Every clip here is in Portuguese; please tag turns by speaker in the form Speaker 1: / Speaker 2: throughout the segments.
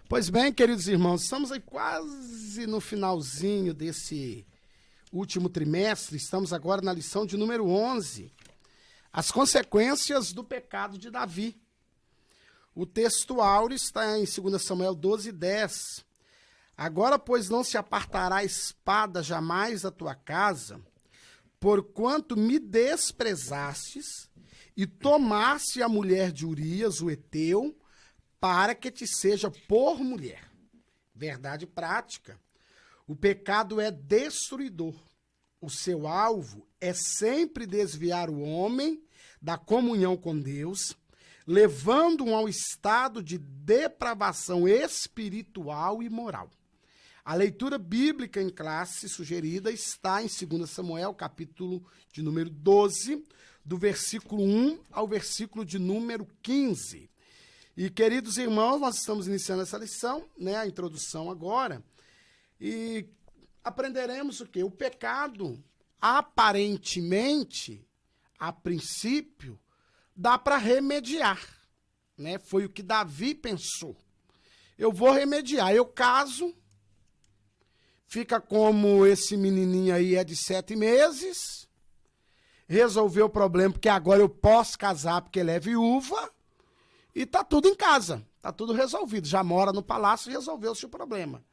Speaker 1: Pois bem, queridos irmãos, estamos aí quase no finalzinho desse último trimestre. Estamos agora na lição de número 11. As consequências do pecado de Davi. O texto áureo está em 2 Samuel 12:10. Agora, pois, não se apartará a espada jamais da tua casa, porquanto me desprezastes e tomaste a mulher de Urias, o heteu, para que te seja por mulher. Verdade prática. O pecado é destruidor. O seu alvo é sempre desviar o homem da comunhão com Deus, levando-o ao estado de depravação espiritual e moral. A leitura bíblica em classe sugerida está em 2 Samuel, capítulo de número 12, do versículo 1 ao versículo de número 15. E, queridos irmãos, nós estamos iniciando essa lição, né, a introdução agora, e aprenderemos o quê? O pecado, aparentemente, a princípio, dá para remediar, né? Foi o que Davi pensou. Eu vou remediar, eu caso, fica como esse menininho aí é de 7 meses, resolveu o problema, porque agora eu posso casar porque ele é viúva, e tá tudo em casa, tá tudo resolvido. Já mora no palácio e resolveu-se o problema.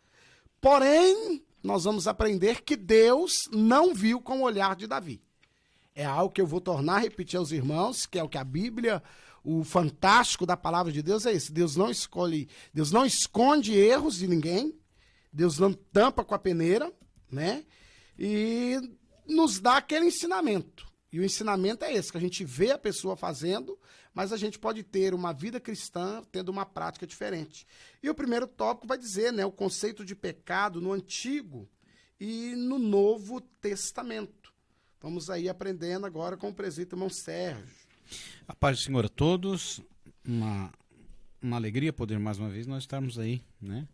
Speaker 1: Porém, nós vamos aprender que Deus não viu com o olhar de Davi. É algo que eu vou tornar a repetir aos irmãos, que é o que a Bíblia, o fantástico da palavra de Deus é esse. Deus não esconde erros de ninguém, Deus não tampa com a peneira, né? E nos dá aquele ensinamento. E o ensinamento é esse, que a gente vê a pessoa fazendo, mas a gente pode ter uma vida cristã tendo uma prática diferente. E o primeiro tópico vai dizer, né, o conceito de pecado no Antigo e no Novo Testamento. Vamos aí aprendendo agora com o presbítero irmão Sérgio.
Speaker 2: A paz do Senhor a todos, uma alegria poder mais uma vez nós estarmos aí, né,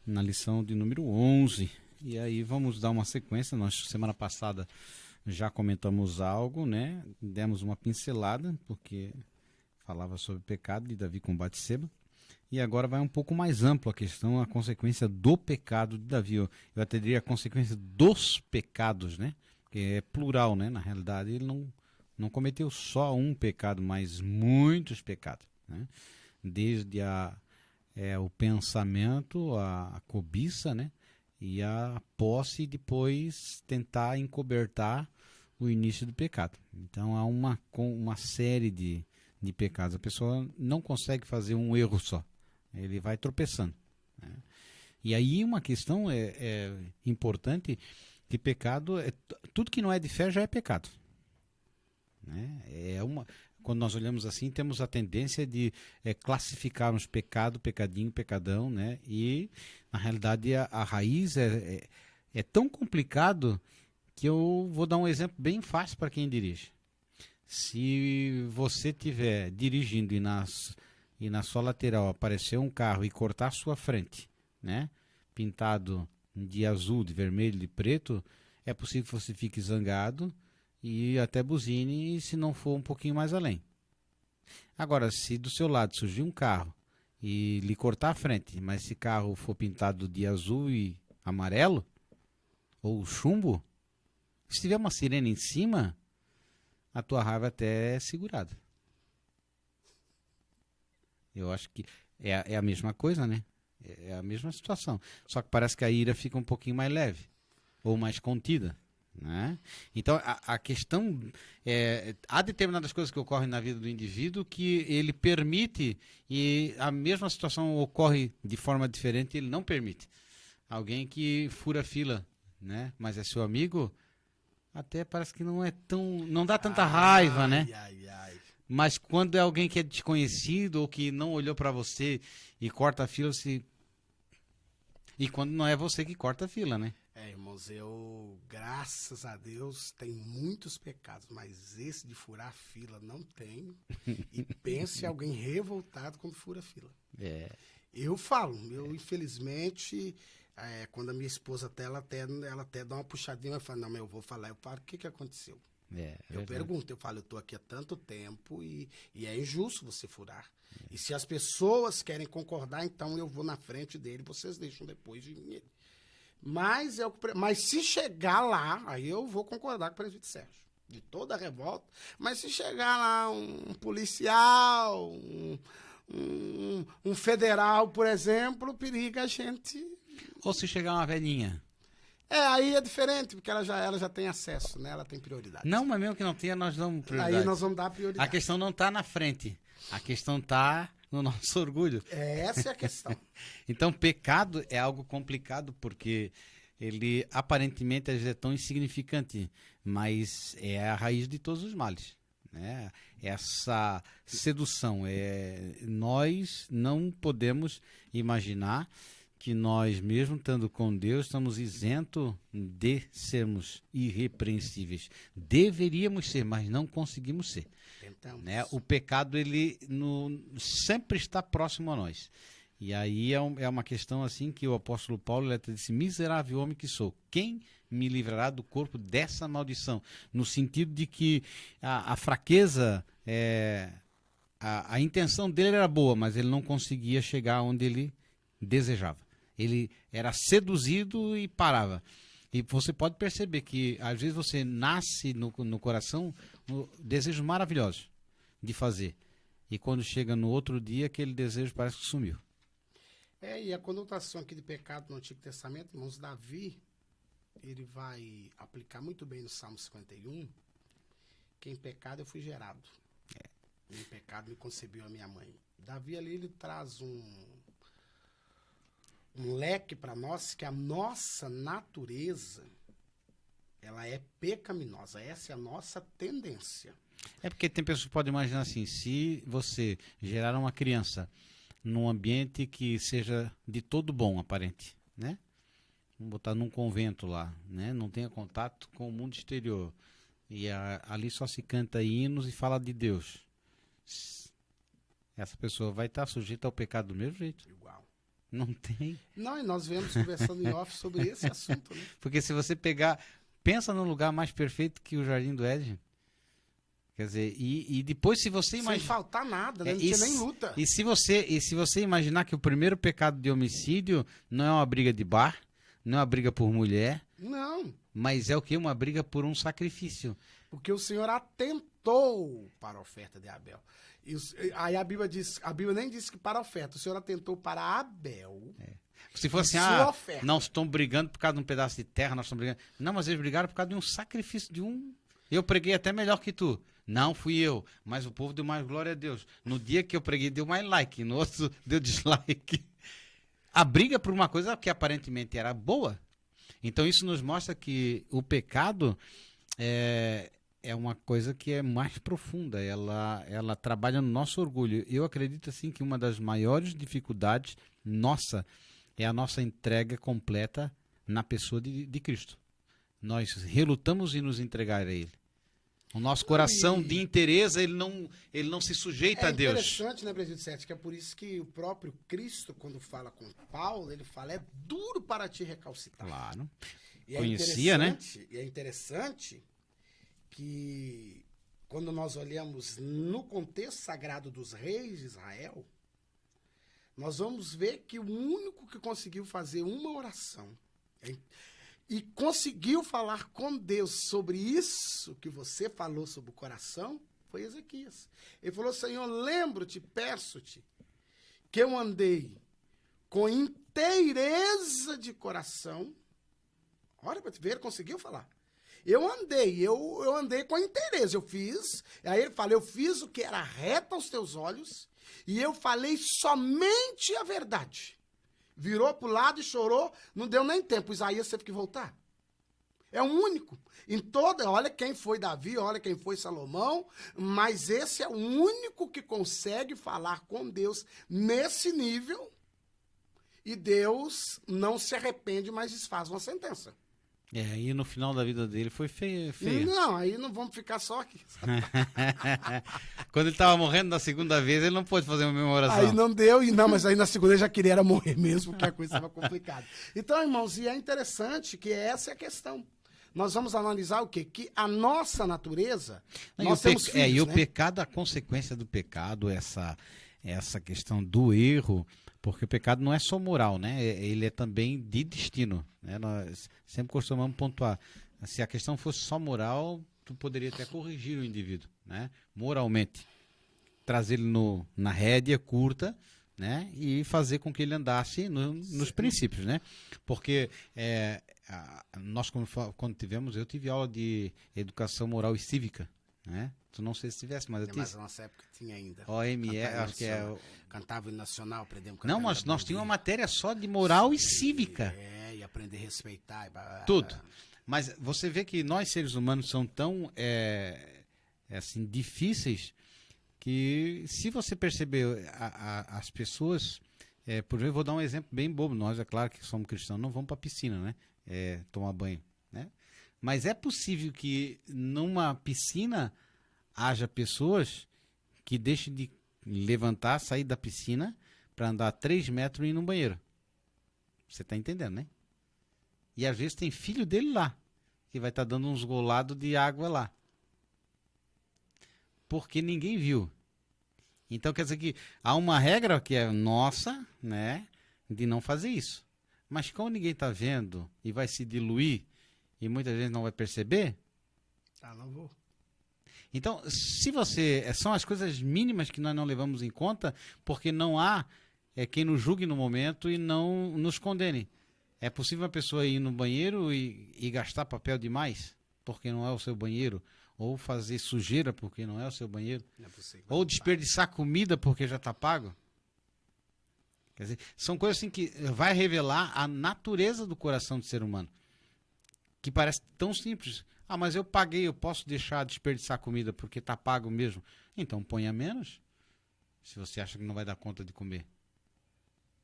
Speaker 2: na lição de número 11. E aí vamos dar uma sequência. Nós semana passada já comentamos algo, né? Demos uma pincelada, porque falava sobre o pecado de Davi com Batseba. E agora vai um pouco mais amplo a questão, a consequência do pecado de Davi. Eu até diria a consequência dos pecados, né? Porque é plural, né? Na realidade, ele não cometeu só um pecado, mas muitos pecados, né? Desde o pensamento, a cobiça, né? E a posse e depois tentar encobertar o início do pecado. Então há uma série de pecados. A pessoa não consegue fazer um erro só. Ele vai tropeçando, né? E aí uma questão é importante, que pecado, tudo que não é de fé já é pecado, né? Quando nós olhamos assim, temos a tendência de classificarmos pecado, pecadinho, pecadão, né? E, na realidade, a raiz é tão complicado que eu vou dar um exemplo bem fácil para quem dirige. Se você estiver dirigindo e na sua lateral aparecer um carro e cortar a sua frente, né, pintado de azul, de vermelho, de preto, é possível que você fique zangado e até buzine, se não for um pouquinho mais além. Agora, se do seu lado surgir um carro e lhe cortar a frente, mas esse carro for pintado de azul e amarelo, ou chumbo, se tiver uma sirene em cima, a tua raiva até é segurada. Eu acho que é a mesma coisa, né? É a mesma situação. Só que parece que a ira fica um pouquinho mais leve, ou mais contida, né? Então a questão há determinadas coisas que ocorrem na vida do indivíduo que ele permite, e a mesma situação ocorre de forma diferente e ele não permite. Alguém que fura fila, né, mas é seu amigo, até parece que não dá tanta raiva, né? Mas quando é alguém que é desconhecido ou que não olhou para você e corta a fila, e quando não é você que corta a fila, né?
Speaker 1: Irmãos, eu, graças a Deus, tenho muitos pecados, mas esse de furar fila não tenho. E pense em alguém revoltado quando fura fila. Eu falo, infelizmente, quando a minha esposa ela até dá uma puxadinha, eu falo, não, mas eu vou falar, eu falo, o que aconteceu? Eu pergunto, eu falo, eu tô aqui há tanto tempo e é injusto você furar. E se as pessoas querem concordar, então eu vou na frente dele, vocês deixam depois de mim. Mas se chegar lá, aí eu vou concordar com o presbítero Sérgio, de toda a revolta. Mas se chegar lá um policial, um federal, por exemplo, periga a gente.
Speaker 2: Ou se chegar uma velhinha.
Speaker 1: Aí é diferente, porque ela já tem acesso, né? Ela tem prioridade.
Speaker 2: Não, mas mesmo que não tenha, nós damos prioridade.
Speaker 1: Aí nós vamos dar prioridade.
Speaker 2: A questão não está na frente, a questão está no nosso orgulho.
Speaker 1: Essa é a questão.
Speaker 2: Então, pecado é algo complicado, porque ele aparentemente às vezes é tão insignificante, mas é a raiz de todos os males, né? Essa sedução, nós não podemos imaginar que nós, mesmo estando com Deus, estamos isentos de sermos irrepreensíveis. Deveríamos ser, mas não conseguimos ser.
Speaker 1: Então,
Speaker 2: Né? O pecado, ele sempre está próximo a nós. E aí é uma questão assim que o apóstolo Paulo até disse: miserável homem que sou, quem me livrará do corpo dessa maldição? No sentido de que a fraqueza, a intenção dele era boa, mas ele não conseguia chegar onde ele desejava. Ele era seduzido e parava. E você pode perceber que às vezes você nasce no coração desejos maravilhosos de fazer. E quando chega no outro dia, aquele desejo parece que sumiu.
Speaker 1: E a conotação aqui de pecado no Antigo Testamento, irmãos, Davi, ele vai aplicar muito bem no Salmo 51, que em pecado eu fui gerado. Em pecado me concebeu a minha mãe. Davi ali, ele traz um leque para nós, que a nossa natureza, ela é pecaminosa. Essa é a nossa tendência.
Speaker 2: É porque tem pessoas que podem imaginar assim: se você gerar uma criança num ambiente que seja de todo bom, aparente, né? Vamos botar num convento lá, né? Não tenha contato com o mundo exterior. E ali só se canta hinos e fala de Deus. Essa pessoa vai estar sujeita ao pecado do mesmo jeito.
Speaker 1: Igual.
Speaker 2: Não tem.
Speaker 1: Não, e nós viemos conversando em off sobre esse assunto, né?
Speaker 2: Porque se você pensa num lugar mais perfeito que o Jardim do Éden. Quer dizer, e depois se você
Speaker 1: Sem faltar nada, né? Não
Speaker 2: e
Speaker 1: tinha nem luta.
Speaker 2: E se você imaginar que o primeiro pecado de homicídio não é uma briga de bar, não é uma briga por mulher.
Speaker 1: Não.
Speaker 2: Mas é o quê? Uma briga por um sacrifício.
Speaker 1: Porque o Senhor atentou para a oferta de Abel. Aí a Bíblia nem disse que para a oferta, o Senhor atentou para Abel.
Speaker 2: Se fosse não estão brigando por causa de um pedaço de terra, nós estamos brigando. Não, mas eles brigaram por causa de um sacrifício, Eu preguei até melhor que tu. Não, fui eu, mas o povo deu mais glória a Deus. No dia que eu preguei, deu mais like, no outro deu dislike. A briga por uma coisa que aparentemente era boa. Então isso nos mostra que o pecado é uma coisa que é mais profunda, ela trabalha no nosso orgulho. Eu acredito assim que uma das maiores dificuldades nossa é a nossa entrega completa na pessoa de Cristo. Nós relutamos em nos entregar a Ele. O nosso coração de interesse, ele não se sujeita a Deus.
Speaker 1: É interessante, né, presbítero Sérgio, que é por isso que o próprio Cristo, quando fala com Paulo, ele fala: é duro para te recalcitar.
Speaker 2: Claro.
Speaker 1: E
Speaker 2: Conhecia, né?
Speaker 1: E é interessante que quando nós olhamos no contexto sagrado dos reis de Israel, nós vamos ver que o único que conseguiu fazer uma oração e conseguiu falar com Deus sobre isso que você falou sobre o coração foi Ezequias. Ele falou: Senhor, lembro-te, peço-te, que eu andei com inteireza de coração. Olha para te ver, ele conseguiu falar. Eu andei com inteireza, eu fiz. Aí ele fala: eu fiz o que era reto aos teus olhos e eu falei somente a verdade. Virou para o lado e chorou, não deu nem tempo. Isaías teve que voltar. É o único. Olha quem foi Davi, olha quem foi Salomão, mas esse é o único que consegue falar com Deus nesse nível e Deus não se arrepende, mas desfaz uma sentença.
Speaker 2: E no final da vida dele foi feio.
Speaker 1: Não, aí não vamos ficar só aqui.
Speaker 2: Quando ele estava morrendo da segunda vez, ele não pôde fazer uma mesma oração.
Speaker 1: Aí não deu, mas aí na segunda ele já queria era morrer mesmo, porque a coisa estava complicada. Então, irmãos, e é interessante que essa é a questão. nós vamos analisar o quê? Que a nossa natureza, nós
Speaker 2: e
Speaker 1: temos filhos,
Speaker 2: e o
Speaker 1: né?
Speaker 2: pecado, a consequência do pecado, essa questão do erro, porque o pecado não é só moral, né? Ele é também de destino, né? Nós sempre costumamos pontuar. Se a questão fosse só moral, tu poderia até corrigir o indivíduo, né? Moralmente. Trazer ele na rédea curta, né? E fazer com que ele andasse nos princípios, né? Porque nós, quando eu tive aula de educação moral e cívica, né? Tu não sei se tivesse, mas eu tive.
Speaker 1: Mas na nossa época tinha ainda.
Speaker 2: OME, acho que é...
Speaker 1: Cantava o hino nacional, aprendemos a
Speaker 2: Não, mas nós tínhamos uma matéria só de moral e cívica.
Speaker 1: E aprender a respeitar.
Speaker 2: Tudo. Mas você vê que nós, seres humanos, são tão assim, difíceis que, se você perceber, as pessoas... por exemplo, vou dar um exemplo bem bobo. Nós, é claro que somos cristãos, não vamos para a piscina, né? Tomar banho, né? Mas é possível que numa piscina haja pessoas que deixem de levantar, sair da piscina para andar 3 metros e ir no banheiro. Você está entendendo, né? E às vezes tem filho dele lá, que vai estar dando uns golados de água lá. Porque ninguém viu. Então quer dizer que há uma regra que é nossa, né, de não fazer isso. Mas como ninguém está vendo e vai se diluir e muita gente não vai perceber...
Speaker 1: não vou.
Speaker 2: Então, se você... São as coisas mínimas que nós não levamos em conta, porque não há quem nos julgue no momento e não nos condene. É possível uma pessoa ir no banheiro e gastar papel demais, porque não é o seu banheiro, ou fazer sujeira porque não é o seu banheiro,
Speaker 1: Não é possível.
Speaker 2: ou desperdiçar comida porque já está pago. Quer dizer, são coisas assim que vai revelar a natureza do coração do ser humano, que parece tão simples. Ah, mas eu paguei, eu posso deixar de desperdiçar comida porque está pago mesmo. Então ponha menos, se você acha que não vai dar conta de comer.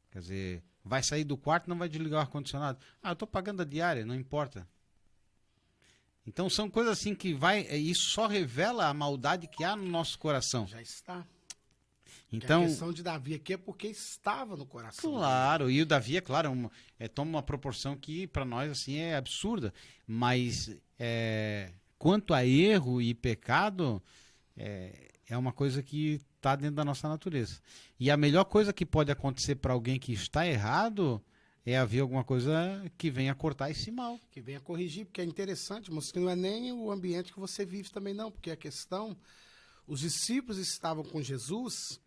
Speaker 2: Quer dizer, vai sair do quarto e não vai desligar o ar-condicionado. Ah, eu estou pagando a diária, não importa. Então são coisas assim que isso só revela a maldade que há no nosso coração.
Speaker 1: Já está.
Speaker 2: Então,
Speaker 1: a questão de Davi aqui é porque estava no coração.
Speaker 2: Claro, e o Davi, é claro, toma uma proporção que para nós assim é absurda. Mas quanto a erro e pecado, é uma coisa que está dentro da nossa natureza. E a melhor coisa que pode acontecer para alguém que está errado é haver alguma coisa que venha cortar esse mal.
Speaker 1: Que venha corrigir, porque é interessante, mas que não é nem o ambiente que você vive também não, porque a questão, os discípulos estavam com Jesus,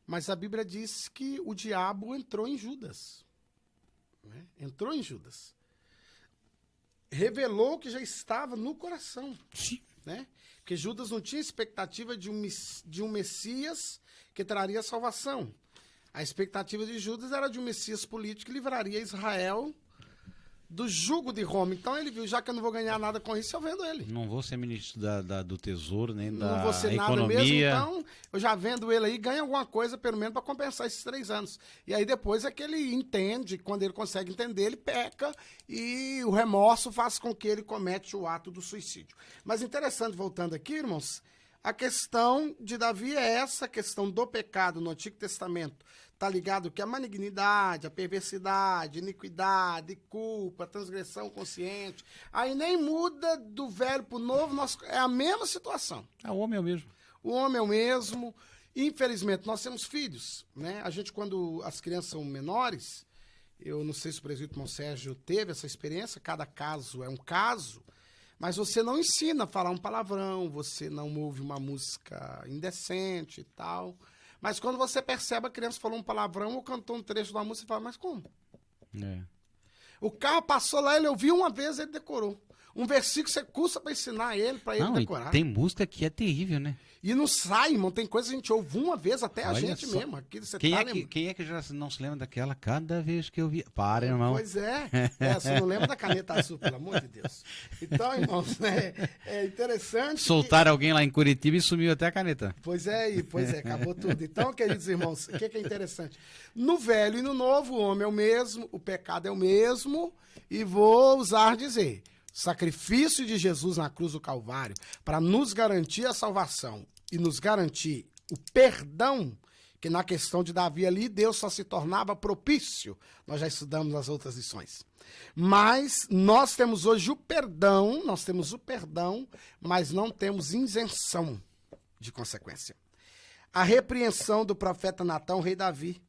Speaker 1: mas a Bíblia diz que o diabo entrou em Judas. Né? Entrou em Judas. Revelou que já estava no coração.
Speaker 2: Sim.
Speaker 1: Né? Porque Judas não tinha expectativa de um Messias que traria salvação. A expectativa de Judas era de um Messias político que livraria Israel do jugo de Roma. Então ele viu, já que eu não vou ganhar nada com isso, eu vendo ele.
Speaker 2: Não vou ser ministro do Tesouro, nem
Speaker 1: Não
Speaker 2: da
Speaker 1: vou ser nada
Speaker 2: Economia.
Speaker 1: mesmo, então eu já vendo ele aí, ganha alguma coisa, pelo menos, para compensar esses 3 anos. E aí depois é que ele entende, quando ele consegue entender, ele peca e o remorso faz com que ele comete o ato do suicídio. Mas interessante, voltando aqui, irmãos, a questão de Davi é essa questão do pecado no Antigo Testamento. Está ligado que a malignidade, a perversidade, iniquidade, culpa, transgressão consciente. Aí nem muda do velho para o novo, é a mesma situação.
Speaker 2: O homem é o mesmo.
Speaker 1: O homem é o mesmo. Infelizmente, nós temos filhos. Né? A gente, quando as crianças são menores, eu não sei se o presbítero irmão Sérgio teve essa experiência, cada caso é um caso, mas você não ensina a falar um palavrão, você não ouve uma música indecente e tal. Mas quando você percebe a criança falou um palavrão ou cantou um trecho da música, você fala, mas como? O carro passou lá, ele ouviu uma vez, ele decorou. Um versículo você custa para ensinar ele, para ele decorar.
Speaker 2: Tem música que é terrível, né?
Speaker 1: E não sai, irmão. Tem coisa que a gente ouve uma vez, até a gente
Speaker 2: só.
Speaker 1: mesmo. Aqui, você
Speaker 2: quem é que já não se lembra daquela cada vez que eu vi? Para, irmão.
Speaker 1: Pois é. Você não lembra da caneta azul, pelo amor de Deus. Então, irmãos, é interessante.
Speaker 2: Soltaram alguém lá em Curitiba e sumiu até a caneta.
Speaker 1: Pois é, acabou tudo. Então, queridos irmãos, o que é interessante? No velho e no novo, o homem é o mesmo, o pecado é o mesmo, e vou usar dizer, sacrifício de Jesus na cruz do Calvário, para nos garantir a salvação e nos garantir o perdão Que na questão de Davi ali, Deus só se tornava propício. Nós já estudamos nas outras lições. Mas nós temos hoje o perdão, mas não temos isenção de consequência. A repreensão do profeta Natão, rei Davi.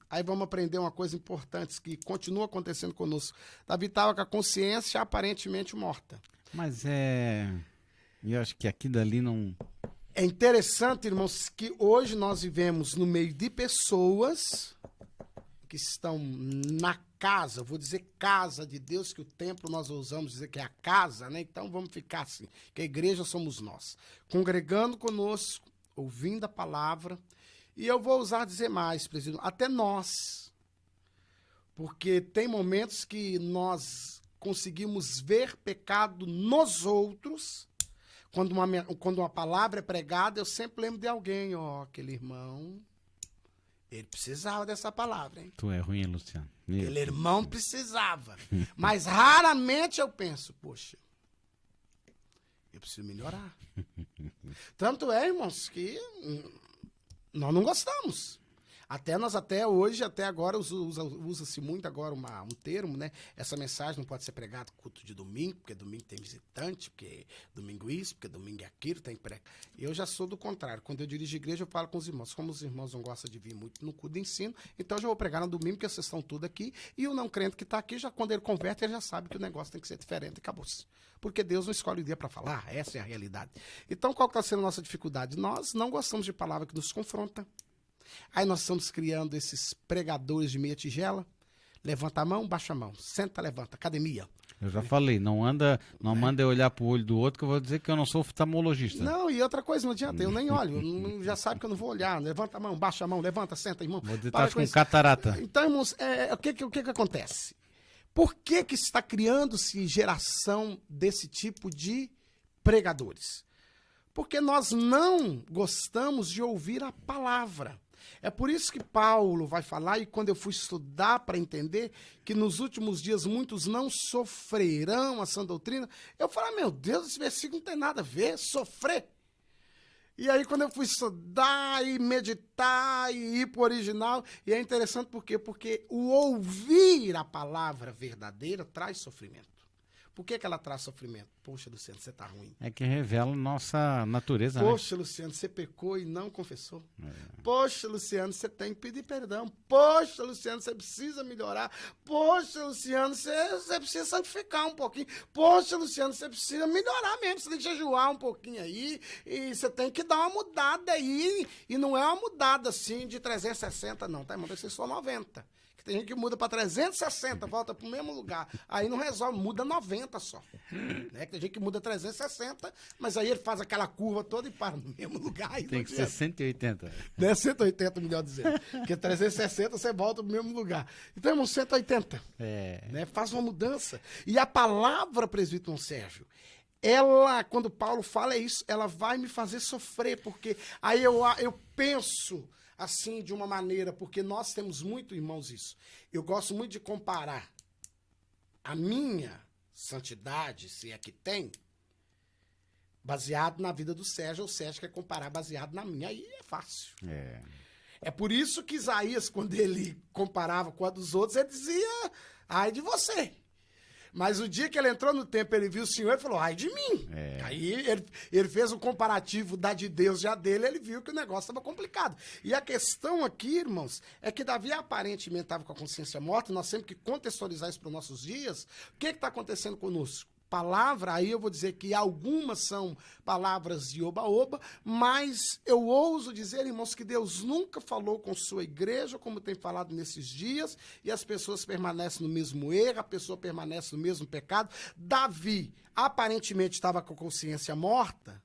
Speaker 1: Aí vamos aprender uma coisa importante que continua acontecendo conosco. Davi estava com a consciência aparentemente morta.
Speaker 2: Mas eu acho que aqui dali não...
Speaker 1: É interessante, irmãos, que hoje nós vivemos no meio de pessoas que estão na casa, vou dizer casa de Deus, que o templo nós ousamos dizer que é a casa, né? Então vamos ficar assim, que a igreja somos nós. Congregando conosco, ouvindo a palavra, e eu vou ousar dizer mais, presidente, até nós. Porque tem momentos que nós conseguimos ver pecado nos outros. Quando uma palavra é pregada, eu sempre lembro de alguém, aquele irmão, ele precisava dessa palavra, hein?
Speaker 2: Tu é ruim, Luciano.
Speaker 1: Aquele irmão precisava. Mas raramente eu penso, poxa, eu preciso melhorar. Tanto é, irmãos, que nós não gostamos. Até hoje, até agora, usa-se muito agora um termo, né? Essa mensagem não pode ser pregada no culto de domingo, porque domingo tem visitante, porque domingo isso, porque domingo é aquilo, tem prega. Eu já sou do contrário. Quando eu dirijo igreja, eu falo com os irmãos. Como os irmãos não gostam de vir muito no culto de ensino, então eu já vou pregar no domingo, porque vocês estão tudo aqui, e o não crente que está aqui, já quando ele converte, ele já sabe que o negócio tem que ser diferente e acabou-se. Porque Deus não escolhe o dia para falar, essa é a realidade. Então, qual que está sendo a nossa dificuldade? Nós não gostamos de palavra que nos confronta. Aí nós estamos criando esses pregadores de meia tigela. Levanta a mão, baixa a mão. Senta, levanta. Academia.
Speaker 2: Eu já falei, não manda eu olhar pro olho do outro, que eu vou dizer que eu não sou oftalmologista.
Speaker 1: Não, e outra coisa, não adianta, eu nem olho. Já sabe que eu não vou olhar. Levanta a mão, baixa a mão, levanta, senta, irmão.
Speaker 2: Vou dizer que com catarata.
Speaker 1: Então, irmãos, o que acontece? Por que está criando-se geração desse tipo de pregadores? Porque nós não gostamos de ouvir a palavra. É por isso que Paulo vai falar, e quando eu fui estudar para entender que nos últimos dias muitos não sofrerão a sã doutrina, eu falei, meu Deus, esse versículo não tem nada a ver, sofrer. E aí quando eu fui estudar e meditar e ir para o original, e é interessante por quê? Porque o ouvir a palavra verdadeira traz sofrimento. Por que ela traz sofrimento? Poxa, Luciano, você tá ruim.
Speaker 2: É que revela nossa natureza,
Speaker 1: Poxa, né? Luciano, você pecou e não confessou. Poxa, Luciano, você tem que pedir perdão. Poxa, Luciano, você precisa melhorar. Poxa, Luciano, você precisa santificar um pouquinho. Poxa, Luciano, você precisa melhorar mesmo. Você tem que jejuar um pouquinho aí. E você tem que dar uma mudada aí. E não é uma mudada assim de 360, não, tá, irmão? Tem que ser só 90. Tem gente que muda para 360, volta para o mesmo lugar. Aí não resolve, muda 90 só. Né? Tem gente que muda 360, mas aí ele faz aquela curva toda e para no mesmo lugar.
Speaker 2: Tem que ser 180.
Speaker 1: Né? 180, melhor dizendo. Porque 360 você volta para o mesmo lugar. Então, irmão, 180. Né? Faz uma mudança. E a palavra, presbítero Sérgio, ela, quando Paulo fala é isso, ela vai me fazer sofrer, porque aí eu penso assim, de uma maneira, porque nós temos muito, irmãos, isso. Eu gosto muito de comparar a minha santidade, se é que tem, baseado na vida do Sérgio, ou o Sérgio quer comparar baseado na minha, aí é fácil. É por isso que Isaías, quando ele comparava com a dos outros, ele dizia, ai de você. Mas o dia que ele entrou no templo, ele viu o Senhor e falou, ai de mim. Aí ele fez um comparativo da de Deus e a dele, ele viu que o negócio estava complicado. E a questão aqui, irmãos, é que Davi aparentemente estava com a consciência morta, nós temos que contextualizar isso para os nossos dias. O que está acontecendo conosco? Palavra, aí eu vou dizer que algumas são palavras de oba-oba, mas eu ouso dizer, irmãos, que Deus nunca falou com sua igreja, como tem falado nesses dias, e as pessoas permanecem no mesmo erro, a pessoa permanece no mesmo pecado. Davi, aparentemente, estava com a consciência morta,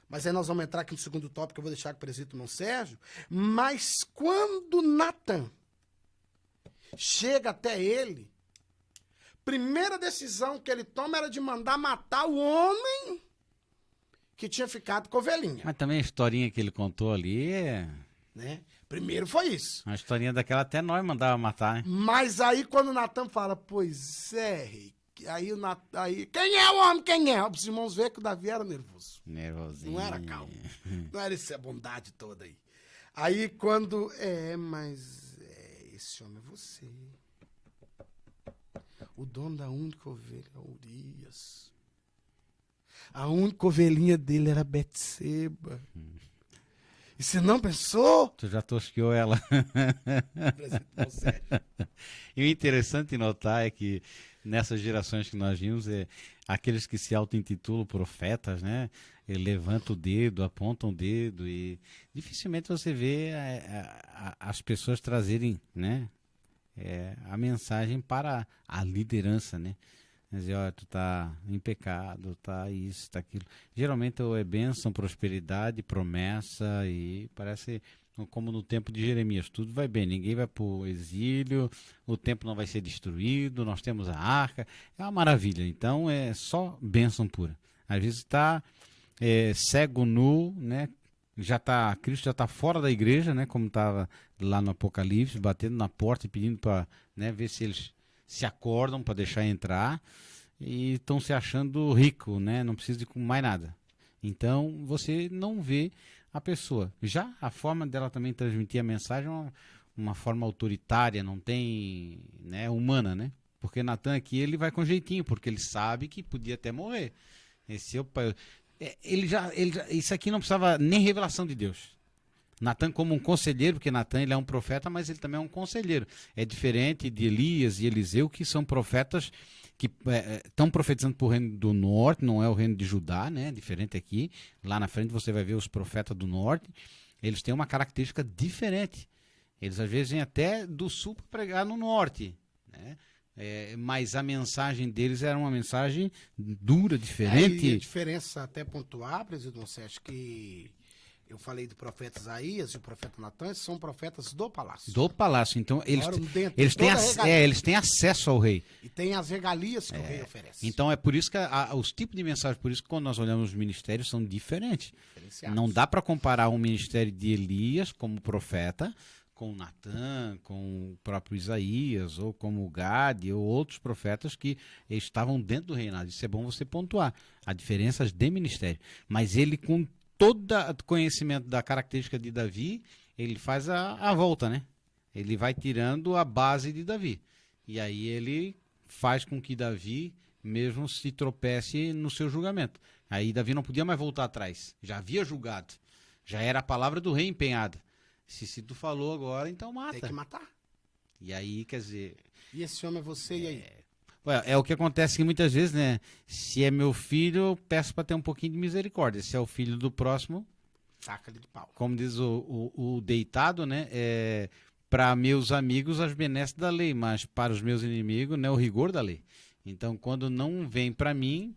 Speaker 1: mas aí nós vamos entrar aqui no segundo tópico, que eu vou deixar com o presbítero irmão Sérgio, mas quando Natan chega até ele, primeira decisão que ele toma era de mandar matar o homem que tinha ficado com a ovelhinha.
Speaker 2: Mas também a historinha que ele contou ali
Speaker 1: né? Primeiro foi isso.
Speaker 2: Uma historinha daquela até nós mandava matar, né?
Speaker 1: Mas aí quando o Natan fala, pois é, aí quem é o homem, quem é? Os irmãos veem que o Davi era nervoso.
Speaker 2: Nervosinho.
Speaker 1: Não era calmo. Não era essa bondade toda aí. Aí quando. Esse homem é você. O dono da única ovelha, Urias. A única ovelhinha dele era Betseba. E você não pensou?
Speaker 2: Tu já tosqueou ela. E o interessante notar é que nessas gerações que nós vimos, aqueles que se auto-intitulam profetas, né? Ele levanta o dedo, aponta o dedo e dificilmente você vê as pessoas trazerem, né? A mensagem para a liderança, né? Dizer, olha, tu tá em pecado, tá isso, tá aquilo. Geralmente é bênção, prosperidade, promessa e parece como no tempo de Jeremias, tudo vai bem, ninguém vai para o exílio, o templo não vai ser destruído, nós temos a arca, é uma maravilha. Então é só bênção pura. Às vezes está cego, nu, né? Cristo já está fora da igreja, né? Como estava lá no Apocalipse, batendo na porta e pedindo para, né, ver se eles se acordam para deixar entrar e estão se achando rico, né? Não precisa de mais nada. Então você não vê a pessoa. Já a forma dela também transmitir a mensagem é uma forma autoritária, não tem, né, humana, né? Porque Natan aqui ele vai com jeitinho, porque ele sabe que podia até morrer. Isso aqui não precisava nem revelação de Deus. Natan como um conselheiro, porque Natan ele é um profeta, mas ele também é um conselheiro. É diferente de Elias e Eliseu, que são profetas que estão profetizando para o reino do norte, não é o reino de Judá, né? Diferente aqui. Lá na frente você vai ver os profetas do norte. Eles têm uma característica diferente. Eles às vezes vêm até do sul para pregar no norte, né? Mas a mensagem deles era uma mensagem dura, diferente.
Speaker 1: E a diferença, até pontuar, presidente, você acha que eu falei do profeta Isaías e o profeta Natan, são profetas do palácio.
Speaker 2: Do palácio. Então, eles têm acesso ao rei.
Speaker 1: E tem as regalias que o rei oferece.
Speaker 2: Então, é por isso que os tipos de mensagem, por isso que quando nós olhamos os ministérios, são diferentes. Não dá para comparar um ministério de Elias como profeta com Natan, com o próprio Isaías, ou como Gade, ou outros profetas que estavam dentro do reinado. Isso é bom você pontuar. Há diferenças de ministério. Mas ele, com todo conhecimento da característica de Davi, ele faz a volta, né? Ele vai tirando a base de Davi. E aí ele faz com que Davi mesmo se tropece no seu julgamento. Aí Davi não podia mais voltar atrás. Já havia julgado. Já era a palavra do rei empenhada. Se tu falou agora, então mata.
Speaker 1: Tem que matar.
Speaker 2: E aí, quer dizer...
Speaker 1: E esse homem é você, e aí?
Speaker 2: É o que acontece que muitas vezes, né? Se é meu filho, eu peço para ter um pouquinho de misericórdia. Se é o filho do próximo...
Speaker 1: Saca-lhe de pau.
Speaker 2: Como diz o deitado, né? Para meus amigos, as benesses da lei, mas para os meus inimigos, né, o rigor da lei. Então, quando não vem para mim...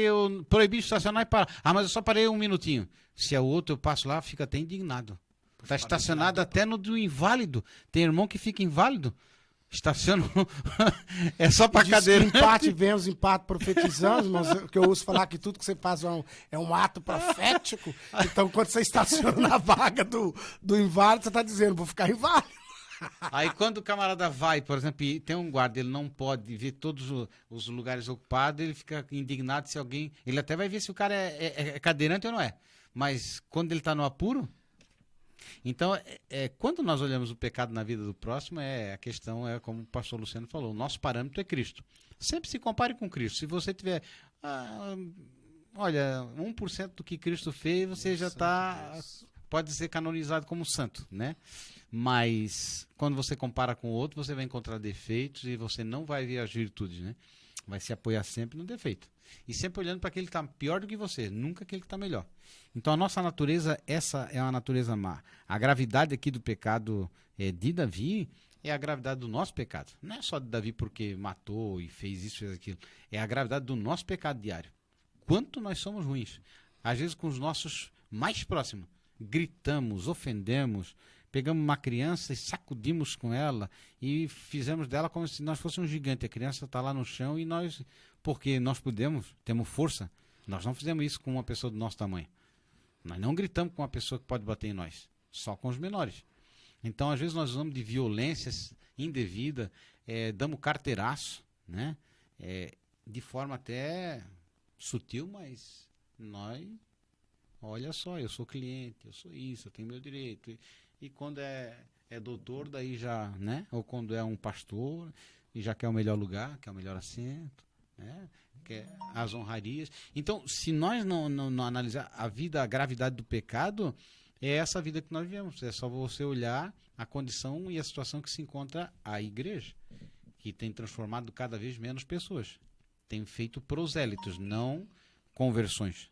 Speaker 2: eu proibi de estacionar e parar. Mas eu só parei um minutinho. Se é o outro, eu passo lá, fico até indignado. Está estacionado até no do inválido. Tem irmão que fica inválido. Estaciona. É só para cadeira.
Speaker 1: Empate, vem os empates profetizando, mas que eu ouço falar que tudo que você faz é um ato profético. Então, quando você estaciona na vaga do inválido, você está dizendo, vou ficar inválido.
Speaker 2: Aí quando o camarada vai, por exemplo, e tem um guarda, ele não pode ver todos os lugares ocupados, ele fica indignado se alguém... Ele até vai ver se o cara é cadeirante ou não é. Mas quando ele está no apuro... Então, quando nós olhamos o pecado na vida do próximo, a questão é, como o pastor Luciano falou, o nosso parâmetro é Cristo. Sempre se compare com Cristo. Se você tiver, olha, 1% do que Cristo fez, você já pode ser canonizado como santo, né? Mas, quando você compara com o outro, você vai encontrar defeitos e você não vai ver as virtudes, né? Vai se apoiar sempre no defeito. E sempre olhando para aquele que está pior do que você, nunca aquele que está melhor. Então a nossa natureza, essa é uma natureza má. A gravidade aqui do pecado de Davi é a gravidade do nosso pecado. Não é só de Davi porque matou e fez isso, fez aquilo. É a gravidade do nosso pecado diário. Quanto nós somos ruins. Às vezes com os nossos mais próximos. Gritamos, ofendemos, pegamos uma criança e sacudimos com ela e fizemos dela como se nós fosse um gigante. A criança está lá no chão e nós, porque nós temos força, nós não fizemos isso com uma pessoa do nosso tamanho. Nós não gritamos com uma pessoa que pode bater em nós, só com os menores. Então, às vezes, nós usamos de violência indevida, damos carteiraço, né? De forma até sutil, mas nós Olha só, eu sou cliente, eu sou isso, eu tenho meu direito. E quando é doutor, daí já, né? Ou quando é um pastor, e já quer o melhor lugar, quer o melhor assento, né? Quer as honrarias. Então, se nós não analisar a vida, a gravidade do pecado, é essa vida que nós vivemos. É só você olhar a condição e a situação que se encontra a igreja, que tem transformado cada vez menos pessoas. Tem feito prosélitos, não conversões.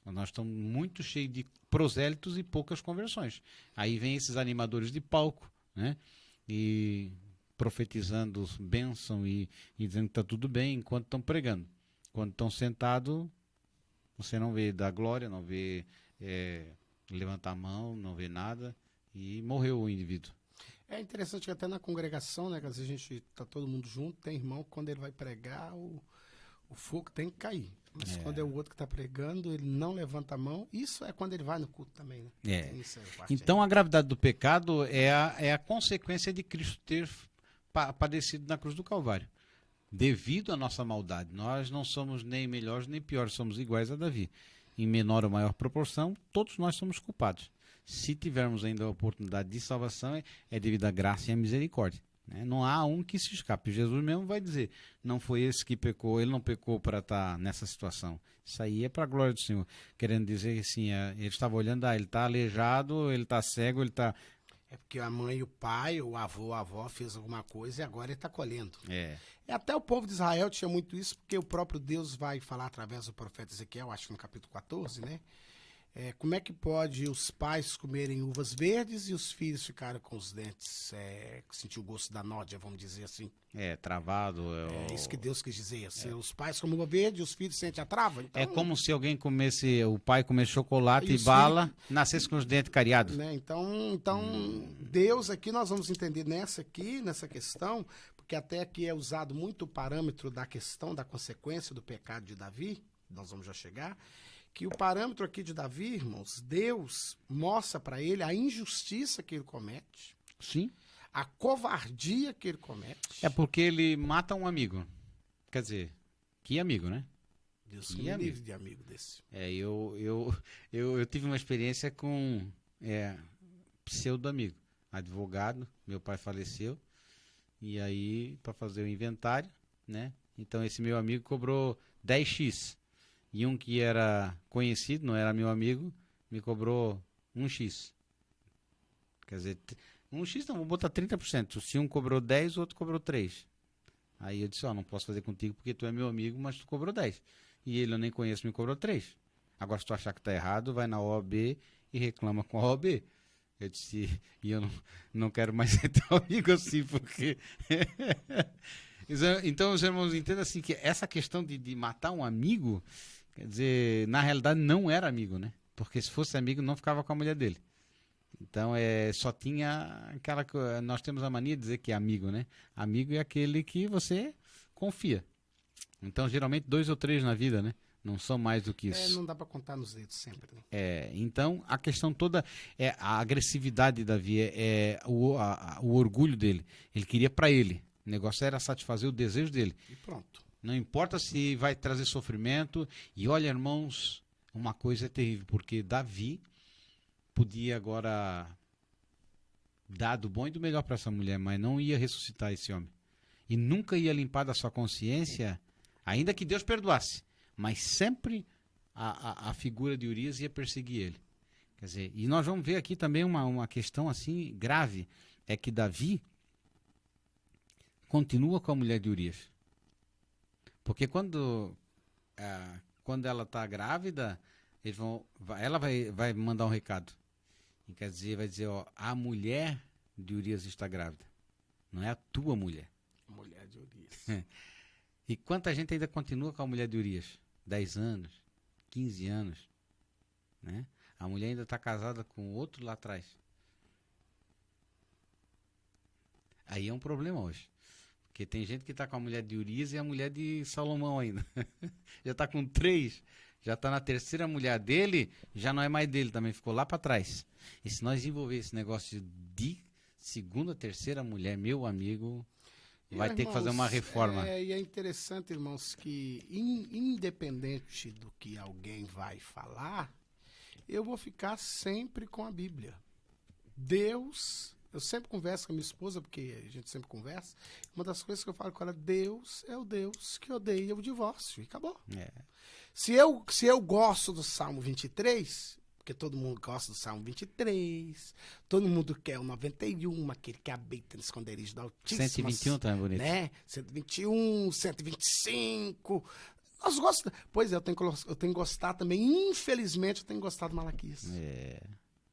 Speaker 2: Nós estamos muito cheios de prosélitos e poucas conversões. Aí vem esses animadores de palco, né? E profetizando bênção e dizendo que está tudo bem enquanto estão pregando. Quando estão sentados, você não vê dar glória, não vê levantar a mão, não vê nada, e morreu o indivíduo.
Speaker 1: É interessante que até na congregação, né, que às vezes a gente tá todo mundo junto, tem irmão que quando ele vai pregar, o fogo tem que cair. Mas quando é o outro que está pregando, ele não levanta a mão. Isso é quando ele vai no culto também, né? Isso é parte
Speaker 2: Então a gravidade do pecado é a consequência de Cristo ter padecido na cruz do Calvário. Devido à nossa maldade. Nós não somos nem melhores nem piores, somos iguais a Davi. Em menor ou maior proporção, todos nós somos culpados. Se tivermos ainda a oportunidade de salvação, é devido à graça e à misericórdia. Né? Não há um que se escape. Jesus mesmo vai dizer, não foi esse que pecou, ele não pecou para estar nessa situação. Isso aí é para a glória do Senhor. Querendo dizer assim, ele estava olhando, ele está aleijado, ele está cego, ele está...
Speaker 1: É porque a mãe e o pai, o avô, a avó fez alguma coisa e agora ele está colhendo. Até o povo de Israel tinha muito isso, porque o próprio Deus vai falar através do profeta Ezequiel, acho que no capítulo 14, né? Como é que pode os pais comerem uvas verdes e os filhos ficarem com os dentes, sentir o gosto da nódia, vamos dizer assim?
Speaker 2: Travado.
Speaker 1: É isso que Deus quis dizer. Se os pais comem uva verde e os filhos sentem a trava. Então,
Speaker 2: é como se alguém comesse, o pai comesse chocolate e bala, nascesse com os dentes cariados.
Speaker 1: Né? Então Deus aqui, nós vamos entender nessa questão, porque até aqui é usado muito o parâmetro da questão da consequência do pecado de Davi, nós vamos já chegar, que o parâmetro aqui de Davi, irmãos, Deus mostra para ele a injustiça que ele comete.
Speaker 2: Sim.
Speaker 1: A covardia que ele comete.
Speaker 2: É porque ele mata um amigo. Quer dizer, que amigo, né?
Speaker 1: Deus me livre de amigo desse.
Speaker 2: Eu tive uma experiência com pseudo-amigo. Advogado, meu pai faleceu. E aí, para fazer o inventário, né? Então esse meu amigo cobrou 10x. E um que era conhecido, não era meu amigo, me cobrou 1x. Quer dizer, 1x não, vou botar 30%. Se um cobrou 10, o outro cobrou 3. Aí eu disse, não posso fazer contigo porque tu é meu amigo, mas tu cobrou 10. E ele eu nem conheço, me cobrou 3. Agora se tu achar que tá errado, vai na OAB e reclama com a OAB. Eu disse, e eu não quero mais ser teu amigo assim, porque... Então os irmãos entendam assim, que essa questão de matar um amigo... Quer dizer, na realidade não era amigo, né? Porque se fosse amigo não ficava com a mulher dele. Então só tinha aquela... Nós temos a mania de dizer que é amigo, né? Amigo é aquele que você confia. Então geralmente 2 ou 3 na vida, né? Não são mais do que isso.
Speaker 1: Não dá para contar nos dedos sempre, né?
Speaker 2: Então a questão toda é a agressividade de Davi, o orgulho dele. Ele queria para ele. O negócio era satisfazer o desejo dele.
Speaker 1: E pronto.
Speaker 2: Não importa se vai trazer sofrimento. E olha, irmãos, uma coisa é terrível, porque Davi podia agora dar do bom e do melhor para essa mulher, mas não ia ressuscitar esse homem. E nunca ia limpar da sua consciência, ainda que Deus perdoasse. Mas sempre a figura de Urias ia perseguir ele. Quer dizer, e nós vamos ver aqui também uma questão assim grave, é que Davi continua com a mulher de Urias. Porque quando ela está grávida, ela vai mandar um recado. E quer dizer, vai dizer, a mulher de Urias está grávida. Não é a tua mulher.
Speaker 1: A mulher de Urias.
Speaker 2: E quanta gente ainda continua com a mulher de Urias? 10 anos, 15 anos. Né? A mulher ainda está casada com outro lá atrás. Aí é um problema hoje. Porque tem gente que está com a mulher de Urias e a mulher de Salomão ainda. Já está com 3, já está na terceira mulher dele, já não é mais dele, também ficou lá para trás. E se nós desenvolver esse negócio de segunda, terceira mulher, meu amigo, vai ter que fazer uma reforma.
Speaker 1: E é interessante, irmãos, que independente do que alguém vai falar, eu vou ficar sempre com a Bíblia. Deus, eu sempre converso com a minha esposa, porque a gente sempre conversa, uma das coisas que eu falo com ela, Deus é o Deus que odeia o divórcio, e acabou.
Speaker 2: É.
Speaker 1: Se eu gosto do Salmo 23, porque todo mundo gosta do Salmo 23, todo mundo quer o 91, aquele que habita no esconderijo da Altíssima.
Speaker 2: 121 tá bonito.
Speaker 1: Né? 121, 125. Nós gostamos. Pois é, eu tenho que gostar também, infelizmente, eu tenho gostado do Malaquias.
Speaker 2: É.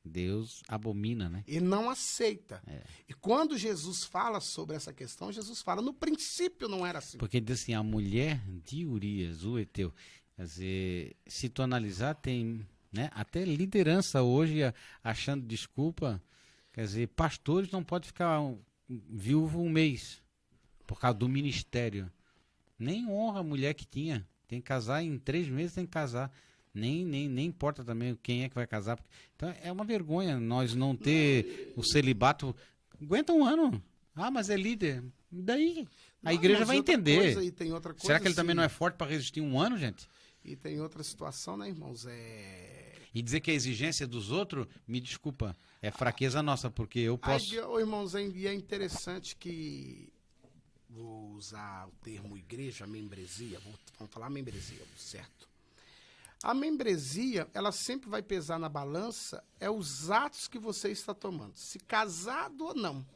Speaker 2: Deus abomina, né?
Speaker 1: E não aceita.
Speaker 2: É.
Speaker 1: E quando Jesus fala sobre essa questão, Jesus fala, no princípio não era assim.
Speaker 2: Porque diz assim, a mulher de Urias, o heteu, quer dizer, se tu analisar, tem, né, até liderança hoje achando desculpa, quer dizer, pastores não podem ficar viúvo um mês por causa do ministério. Nem honra a mulher que tinha. Tem que casar em 3 meses, tem que casar. Nem importa também quem é que vai casar. Então é uma vergonha nós não ter o celibato. Aguenta um ano. Ah, mas é líder. E daí? A igreja vai entender.
Speaker 1: Coisa, e tem outra coisa,
Speaker 2: será que ele também não é forte para resistir um ano, gente?
Speaker 1: E tem outra situação, né, irmãos?
Speaker 2: E dizer que a exigência dos outros, me desculpa, é fraqueza nossa, porque eu posso...
Speaker 1: Aí, irmãos, e é interessante que... Vou usar o termo igreja, membresia. Vamos falar membresia, certo? A membresia, ela sempre vai pesar na balança, é os atos que você está tomando, se casado ou não.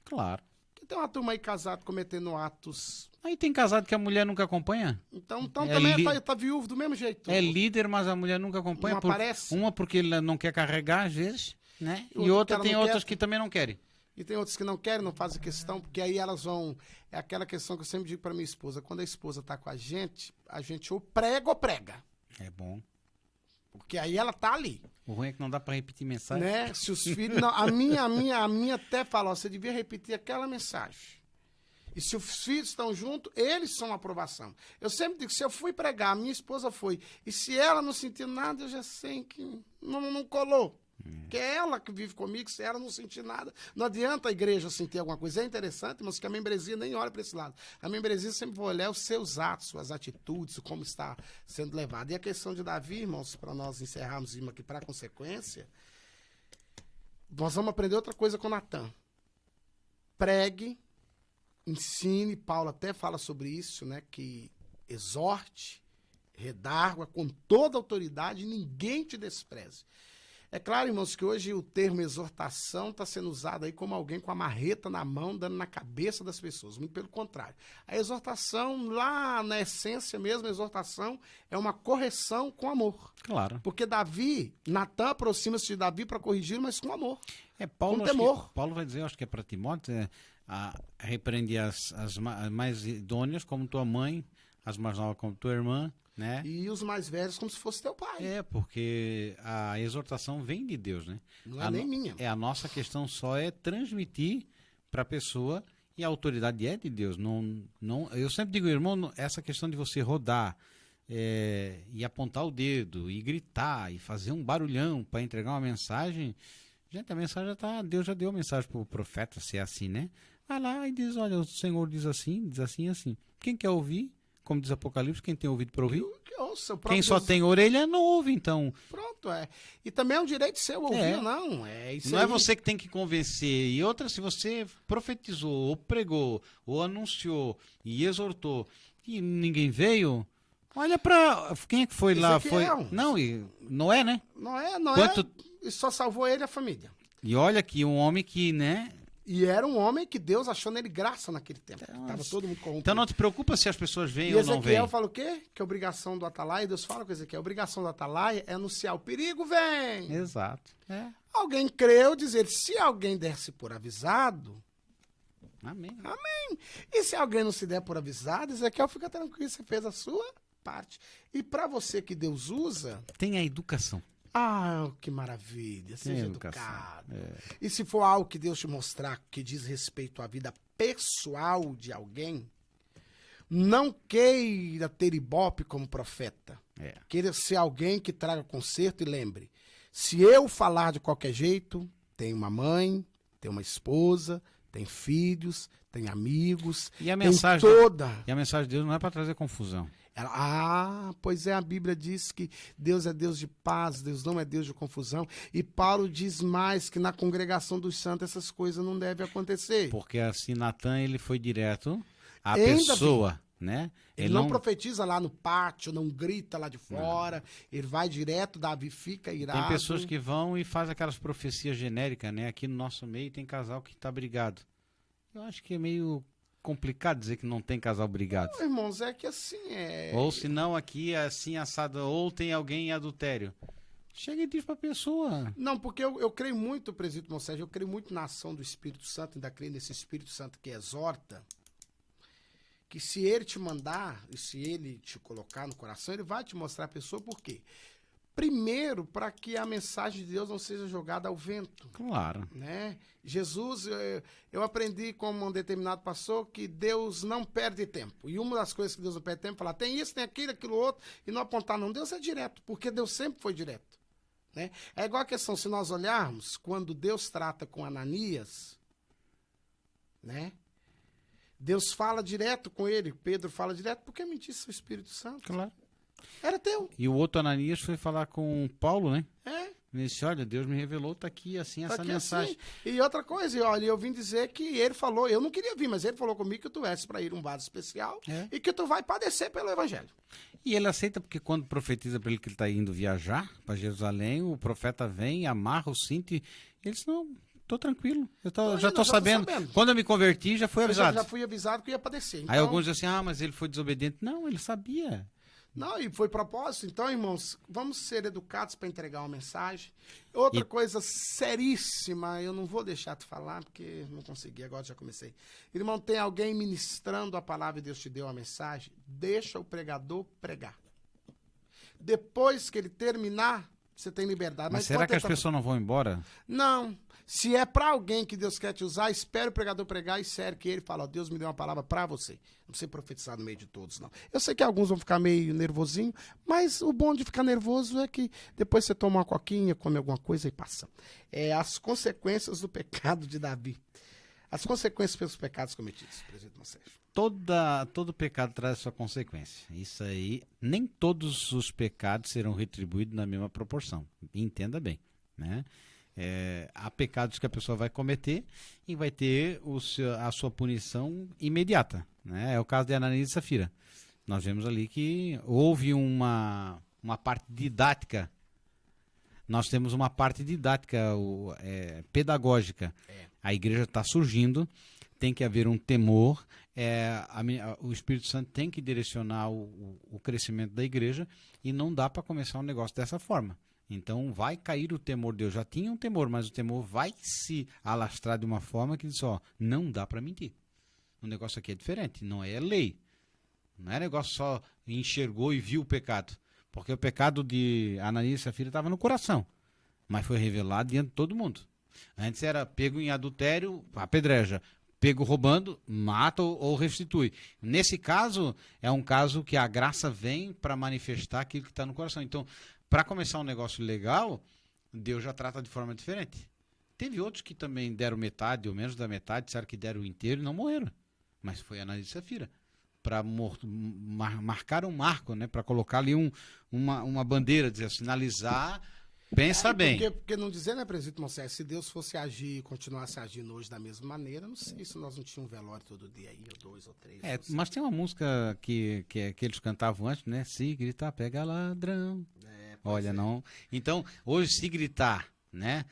Speaker 2: Claro.
Speaker 1: Porque tem uma turma aí casada cometendo atos...
Speaker 2: Aí tem casado que a mulher nunca acompanha.
Speaker 1: Então também tá viúvo do mesmo jeito.
Speaker 2: É líder, mas a mulher nunca acompanha.
Speaker 1: Não aparece.
Speaker 2: Uma porque ele não quer carregar, às vezes, né?
Speaker 1: E
Speaker 2: E outra
Speaker 1: porque ela
Speaker 2: tem
Speaker 1: não
Speaker 2: outras
Speaker 1: quer.
Speaker 2: que também não querem.
Speaker 1: E tem outros que não querem, não fazem questão, porque aí elas vão... É aquela questão que eu sempre digo para minha esposa, quando a esposa tá com a gente ou prega ou prega.
Speaker 2: É bom.
Speaker 1: Porque aí ela tá ali.
Speaker 2: O ruim é que não dá para repetir mensagem.
Speaker 1: Né? Se os filhos... Não, a minha até fala, ó, você devia repetir aquela mensagem. E se os filhos estão juntos, eles são aprovação. Eu sempre digo, se eu fui pregar, a minha esposa foi, e se ela não sentiu nada, eu já sei que não colou. Que é ela que vive comigo, se ela não sentir nada. Não adianta a igreja sentir alguma coisa. É interessante, mas que a membresia nem olha para esse lado. A membresia sempre vai olhar os seus atos, suas atitudes, como está sendo levado. E a questão de Davi, irmãos, para nós encerrarmos aqui para a consequência, nós vamos aprender outra coisa com Natan. Pregue, ensine, Paulo até fala sobre isso, né? Que exorte, redargua com toda autoridade, ninguém te despreze. É claro, irmãos, que hoje o termo exortação está sendo usado aí como alguém com a marreta na mão, dando na cabeça das pessoas. Muito pelo contrário. A exortação, lá na essência mesmo, a exortação é uma correção com amor.
Speaker 2: Claro.
Speaker 1: Porque Natan aproxima-se de Davi para corrigir, mas com amor.
Speaker 2: Paulo,
Speaker 1: com temor.
Speaker 2: Paulo vai dizer, acho que é para Timóteo, repreende as mais idôneas como tua mãe, as mais novas como tua irmã, né?
Speaker 1: E os mais velhos como se fosse teu pai.
Speaker 2: Porque a exortação vem de Deus, né?
Speaker 1: Não é nem minha.
Speaker 2: A nossa questão só é transmitir para a pessoa e a autoridade é de Deus. Eu sempre digo, irmão, essa questão de você rodar e apontar o dedo e gritar e fazer um barulhão para entregar uma mensagem, gente, a mensagem Deus já deu a mensagem para o profeta, se é assim, né? Vai lá e diz, olha, o Senhor diz assim, assim. Quem quer ouvir? Como diz Apocalipse, quem tem ouvido para ouvir?
Speaker 1: Que ouça,
Speaker 2: quem só tem orelha não ouve, então.
Speaker 1: Pronto, E também é um direito seu ouvir ou não. Isso
Speaker 2: não
Speaker 1: aí.
Speaker 2: é você que tem que convencer. E outra, se você profetizou, ou pregou, ou anunciou e exortou e ninguém veio, olha para quem é que foi lá? Foi não, Noé, né?
Speaker 1: Noé. E só salvou ele e a família.
Speaker 2: E olha que um homem que, né?
Speaker 1: E era um homem que Deus achou nele graça naquele tempo. Estava todo mundo corrompido.
Speaker 2: Então não te preocupa se as pessoas vêm
Speaker 1: ou
Speaker 2: não vêm.
Speaker 1: Ezequiel fala o quê? Que a obrigação do atalaia, Deus fala com Ezequiel, a obrigação do atalaia é anunciar o perigo, vem!
Speaker 2: Exato.
Speaker 1: Alguém creu, dizer, se alguém desse por avisado...
Speaker 2: Amém.
Speaker 1: E se alguém não se der por avisado, Ezequiel fica tranquilo, você fez a sua parte. E para você que Deus usa...
Speaker 2: Tem a educação.
Speaker 1: Ah, que maravilha, seja
Speaker 2: educação.
Speaker 1: educado. E se for algo que Deus te mostrar que diz respeito à vida pessoal de alguém, não queira ter Ibope como profeta. Queira ser alguém que traga conserto e lembre, se eu falar de qualquer jeito, tem uma mãe, tem uma esposa, tem filhos, tem amigos,
Speaker 2: E a
Speaker 1: tem
Speaker 2: mensagem,
Speaker 1: toda...
Speaker 2: e a mensagem de Deus não é para trazer confusão.
Speaker 1: Pois é, a Bíblia diz que Deus é Deus de paz, Deus não é Deus de confusão. E Paulo diz mais que na congregação dos santos essas coisas não devem acontecer.
Speaker 2: Porque assim, Natan, ele foi direto à
Speaker 1: Ainda
Speaker 2: pessoa, né?
Speaker 1: Ele não profetiza lá no pátio, não grita lá de fora, ele vai direto, Davi fica irado.
Speaker 2: Tem pessoas que vão e fazem aquelas profecias genéricas, né? Aqui no nosso meio tem casal que tá brigado. Eu acho que é meio complicado dizer que não tem casal brigado.
Speaker 1: Não, irmãos, é que assim
Speaker 2: Ou se não, aqui é assim assado, ou tem alguém em adultério. Chega e diz pra pessoa.
Speaker 1: Não, porque eu creio muito, presbítero Monserrat, eu creio muito na ação do Espírito Santo, ainda creio nesse Espírito Santo que exorta, que se ele te mandar, e se ele te colocar no coração, ele vai te mostrar a pessoa por quê? Primeiro, para que a mensagem de Deus não seja jogada ao vento.
Speaker 2: Claro.
Speaker 1: Né? Jesus, eu aprendi como um determinado pastor que Deus não perde tempo. E uma das coisas que Deus não perde tempo é falar, tem isso, tem aquilo, aquilo outro, e não apontar não. Deus é direto, porque Deus sempre foi direto. Né? É igual a questão, se nós olharmos, quando Deus trata com Ananias, né? Deus fala direto com ele, Pedro fala direto, porque me disse o Espírito Santo.
Speaker 2: Claro.
Speaker 1: Era teu.
Speaker 2: E o outro Ananias foi falar com Paulo, né?
Speaker 1: É.
Speaker 2: Ele disse, olha, Deus me revelou, tá aqui assim,
Speaker 1: Tá
Speaker 2: essa
Speaker 1: aqui
Speaker 2: mensagem.
Speaker 1: assim. E outra coisa, olha, eu vim dizer que ele falou, eu não queria vir, mas ele falou comigo que tu és para ir um vaso especial e que tu vai padecer pelo evangelho.
Speaker 2: E ele aceita porque quando profetiza para ele que ele está indo viajar para Jerusalém, o profeta vem, amarra o cinto e ele diz, não, tô tranquilo, já tô sabendo. Quando eu me converti, já fui avisado.
Speaker 1: Eu já fui avisado que ia padecer. Então...
Speaker 2: Aí alguns dizem assim, mas ele foi desobediente. Não, ele sabia.
Speaker 1: Não, e foi propósito. Então, irmãos, vamos ser educados para entregar uma mensagem. Outra coisa seríssima, eu não vou deixar de falar, porque não consegui, agora já comecei. Irmão, tem alguém ministrando a palavra e Deus te deu a mensagem? Deixa o pregador pregar. Depois que ele terminar, você tem liberdade.
Speaker 2: Mas será que as pessoas não vão embora?
Speaker 1: Não. Se é para alguém que Deus quer te usar, espere o pregador pregar e sério que ele fala, ó, Deus me deu uma palavra para você. Não precisa profetizar no meio de todos, não. Eu sei que alguns vão ficar meio nervosinho, mas o bom de ficar nervoso é que depois você toma uma coquinha, come alguma coisa e passa. As consequências do pecado de Davi. As consequências pelos pecados cometidos, presidente Monserrat.
Speaker 2: Todo pecado traz sua consequência. Isso aí, nem todos os pecados serão retribuídos na mesma proporção. Entenda bem, né? Há pecados que a pessoa vai cometer e vai ter a sua punição imediata, né? É o caso de Ananias e Safira. Nós vemos ali que houve uma parte didática. Nós temos uma parte didática, pedagógica. A igreja está surgindo, tem que haver um temor, o Espírito Santo tem que direcionar o crescimento da igreja e não dá para começar um negócio dessa forma. Então vai cair o temor de Deus. Já tinha um temor, mas o temor vai se alastrar de uma forma que diz, não dá para mentir. O negócio aqui é diferente, não é lei. Não é negócio só enxergou e viu o pecado. Porque o pecado de Ananias e Safira estava no coração, mas foi revelado diante de todo mundo. Antes era pego em adultério, apedreja. Pego roubando, mata ou restitui. Nesse caso, é um caso que a graça vem para manifestar aquilo que está no coração. Então, para começar um negócio legal, Deus já trata de forma diferente. Teve outros que também deram metade ou menos da metade, disseram que deram o inteiro e não morreram. Mas foi Ananias e Safira. Para marcar um marco, né? Para colocar ali uma bandeira, dizer, sinalizar, pensa bem.
Speaker 1: Porque não dizer, né, presbítero Monserrat, se Deus fosse agir e continuasse agindo hoje da mesma maneira, não sei se nós não tínhamos um velório todo dia aí, ou 2 ou 3.
Speaker 2: Mas tem uma música que eles cantavam antes, né? Se gritar, pega ladrão. Olha, não. Então, hoje, se gritar, né?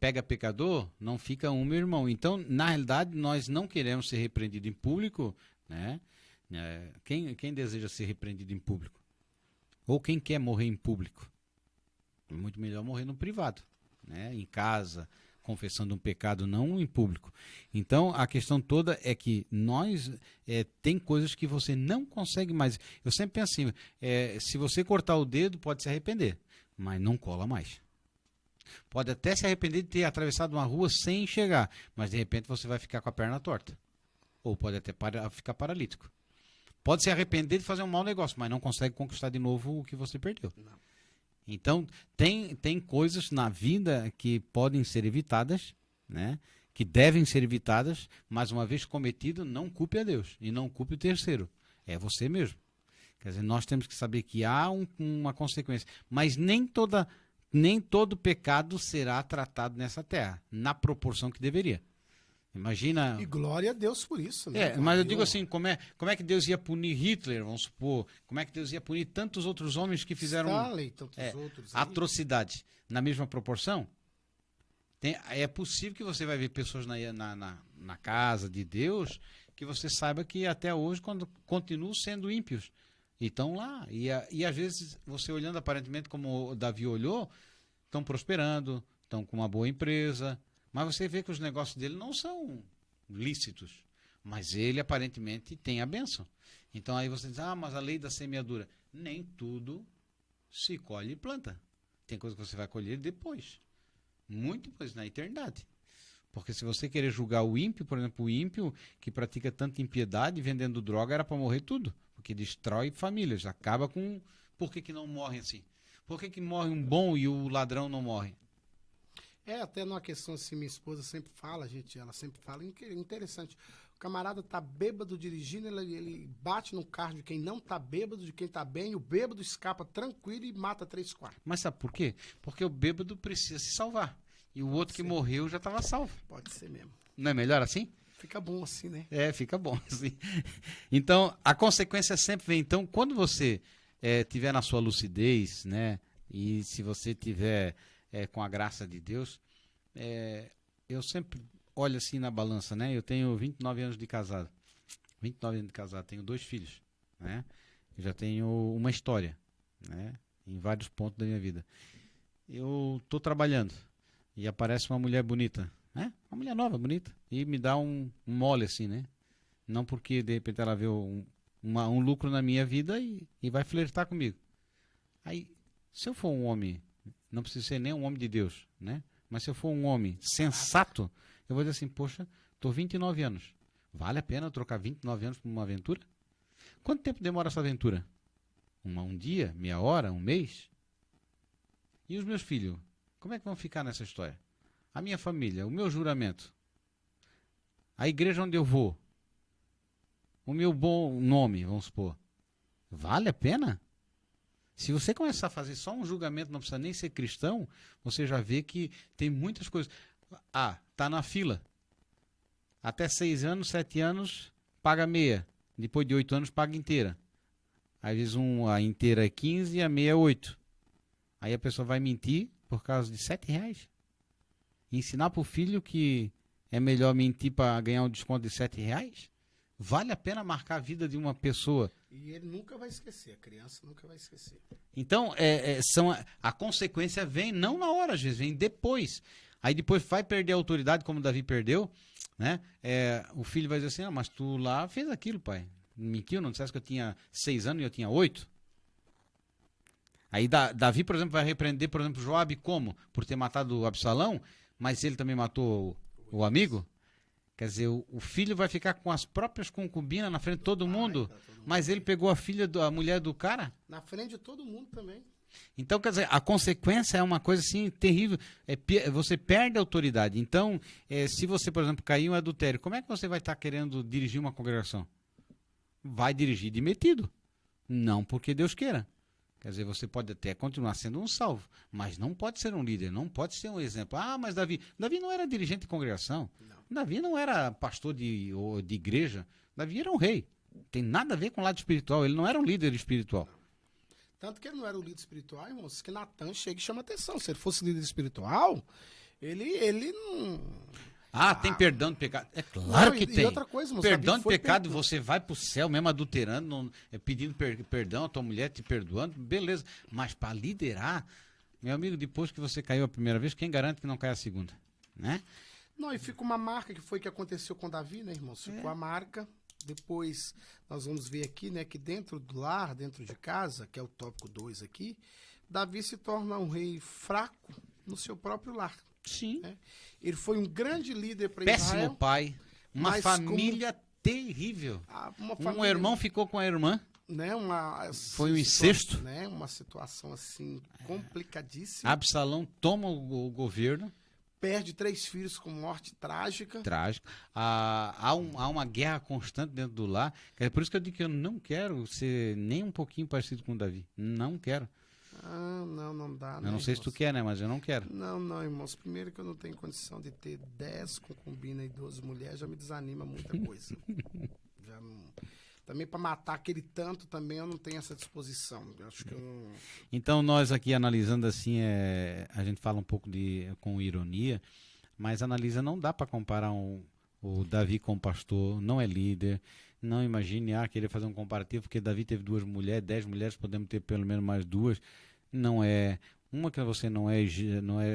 Speaker 2: Pega pecador, não fica meu irmão. Então, na realidade, nós não queremos ser repreendidos em público, né? Quem deseja ser repreendido em público? Ou quem quer morrer em público? É muito melhor morrer no privado, né? Em casa, confessando um pecado, não em público. Então, a questão toda é que nós, tem coisas que você não consegue mais. Eu sempre penso assim, se você cortar o dedo, pode se arrepender, mas não cola mais. Pode até se arrepender de ter atravessado uma rua sem enxergar, mas de repente você vai ficar com a perna torta. Ou pode até ficar paralítico. Pode se arrepender de fazer um mau negócio, mas não consegue conquistar de novo o que você perdeu. Não. Então, tem coisas na vida que podem ser evitadas, né? que devem ser evitadas, mas uma vez cometido, não culpe a Deus e não culpe o terceiro. É você mesmo. Quer dizer, nós temos que saber que há uma consequência, mas nem todo pecado será tratado nessa terra, na proporção que deveria. Imagina...
Speaker 1: E glória a Deus por isso, né?
Speaker 2: mas eu digo assim, como é que Deus ia punir Hitler, vamos supor, como é que Deus ia punir tantos outros homens que fizeram
Speaker 1: Stalin, tantos outros aí.
Speaker 2: atrocidade na mesma proporção? É possível que você vai ver pessoas na casa de Deus que você saiba que até hoje continuam sendo ímpios. E estão lá. E às vezes, você olhando aparentemente como o Davi olhou, estão prosperando, estão com uma boa empresa, mas você vê que os negócios dele não são lícitos. Mas ele aparentemente tem a bênção. Então aí você diz, mas a lei da semeadura. Nem tudo se colhe e planta. Tem coisa que você vai colher depois. Muito depois, na eternidade. Porque se você querer julgar o ímpio, por exemplo, o ímpio que pratica tanta impiedade vendendo droga era para morrer tudo. Porque destrói famílias, acaba com... Por que não morre assim? Por que morre um bom e o ladrão não morre?
Speaker 1: Até numa questão assim, minha esposa sempre fala, ela sempre fala, interessante. O camarada tá bêbado dirigindo, ele bate no carro de quem não tá bêbado, de quem tá bem, e o bêbado escapa tranquilo e mata 3/4.
Speaker 2: Mas sabe por quê? Porque o bêbado precisa se salvar. E o outro que morreu já estava salvo.
Speaker 1: Pode ser mesmo.
Speaker 2: Não é melhor assim?
Speaker 1: Fica bom assim, né?
Speaker 2: Fica bom assim. Então, a consequência sempre vem. Então, quando você tiver na sua lucidez, né? E se você tiver com a graça de Deus, eu sempre olho assim na balança, né? Eu tenho 29 anos de casado. 29 anos de casado, tenho 2 filhos, né? Eu já tenho uma história, né? Em vários pontos da minha vida. Eu estou trabalhando e aparece uma mulher bonita, né? Uma mulher nova, bonita, e me dá um mole assim, né? Não porque de repente ela vê um lucro na minha vida e vai flertar comigo. Aí, se eu for um homem, não precisa ser nem um homem de Deus, né? Mas se eu for um homem sensato, eu vou dizer assim, poxa, estou 29 anos. Vale a pena eu trocar 29 anos por uma aventura? Quanto tempo demora essa aventura? Um dia, meia hora, um mês? E os meus filhos? Como é que vão ficar nessa história? A minha família, o meu juramento, a igreja onde eu vou, o meu bom nome, vamos supor, vale a pena? Se você começar a fazer só um julgamento, não precisa nem ser cristão, você já vê que tem muitas coisas. Tá na fila. Até 6 anos, 7 anos, paga meia. Depois de 8 anos, paga inteira. Às vezes a inteira é 15 e a meia é 8. Aí a pessoa vai mentir por causa de R$7. Ensinar para o filho que é melhor mentir para ganhar um desconto de R$7? Vale a pena marcar a vida de uma pessoa?
Speaker 1: E ele nunca vai esquecer, a criança nunca vai esquecer.
Speaker 2: Então, a consequência vem não na hora, às vezes, vem depois. Aí depois vai perder a autoridade, como Davi perdeu, né? O filho vai dizer assim, mas tu lá fez aquilo, pai. Mentiu, não disseste que eu tinha 6 anos e eu tinha 8? Aí Davi, por exemplo, vai repreender, por exemplo, Joabe como? Por ter matado o Absalão, mas ele também matou o amigo? Quer dizer, o filho vai ficar com as próprias concubinas na frente de todo mundo, mas ele pegou a mulher do cara?
Speaker 1: Na frente de todo mundo também.
Speaker 2: Então, quer dizer, a consequência é uma coisa assim terrível. Você perde a autoridade. Então, se você, por exemplo, cair em um adultério, como é que você vai estar querendo dirigir uma congregação? Vai dirigir de metido. Não porque Deus queira. Quer dizer, você pode até continuar sendo um salvo, mas não pode ser um líder, não pode ser um exemplo. Mas Davi não era dirigente de congregação. Não. Davi não era pastor de igreja. Davi era um rei. Tem nada a ver com o lado espiritual. Ele não era um líder espiritual.
Speaker 1: Não. Tanto que ele não era o líder espiritual, irmãos, que Natan chega e chama atenção. Se ele fosse líder espiritual, ele não...
Speaker 2: Tem perdão de pecado. É claro que tem.
Speaker 1: E outra coisa, moço,
Speaker 2: perdão de pecado, você vai pro céu mesmo adulterando, pedindo perdão, a tua mulher te perdoando, beleza. Mas para liderar, meu amigo, depois que você caiu a primeira vez, quem garante que não cai a segunda? Né?
Speaker 1: Não, e fica uma marca que foi que aconteceu com Davi, né, irmão? Ficou a marca. Depois nós vamos ver aqui, né, que dentro do lar, dentro de casa, que é o tópico 2 aqui, Davi se torna um rei fraco no seu próprio lar.
Speaker 2: Sim.
Speaker 1: Né? Ele foi um grande líder para Israel.
Speaker 2: Péssimo pai. Uma família terrível. Um irmão ficou com a irmã.
Speaker 1: Né?
Speaker 2: Foi um incesto.
Speaker 1: Né? Uma situação assim complicadíssima.
Speaker 2: Absalão toma o governo.
Speaker 1: perde 3 filhos com morte trágica.
Speaker 2: Trágico. Há uma guerra constante dentro do lar. É por isso que eu digo que eu não quero ser nem um pouquinho parecido com o Davi. Não quero.
Speaker 1: Não dá,
Speaker 2: Eu não sei se tu quer, né? Mas eu não quero.
Speaker 1: Não, irmãos. Primeiro que eu não tenho condição de ter 10 concubinas e 12 mulheres, já me desanima muita coisa. Já não... Também para matar aquele tanto também eu não tenho essa disposição. Eu acho que eu não...
Speaker 2: Então nós aqui analisando assim, a gente fala um pouco com ironia, mas analisa, não dá para comparar o Davi com o pastor, não é líder. Não imagine, querer fazer um comparativo, porque Davi teve 2 mulheres, 10 mulheres, podemos ter pelo menos mais 2. Não é. Uma, que você não é